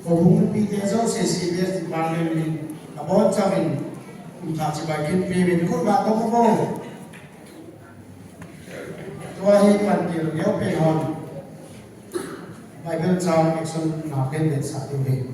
Hùng Peter Jones CBS Department mình about cho mình thà chỉ bài kinh phí mình cũng bạn không có vô tôi hay phần tiền nếu về hòn bài bên trong action là bên để xả điều hình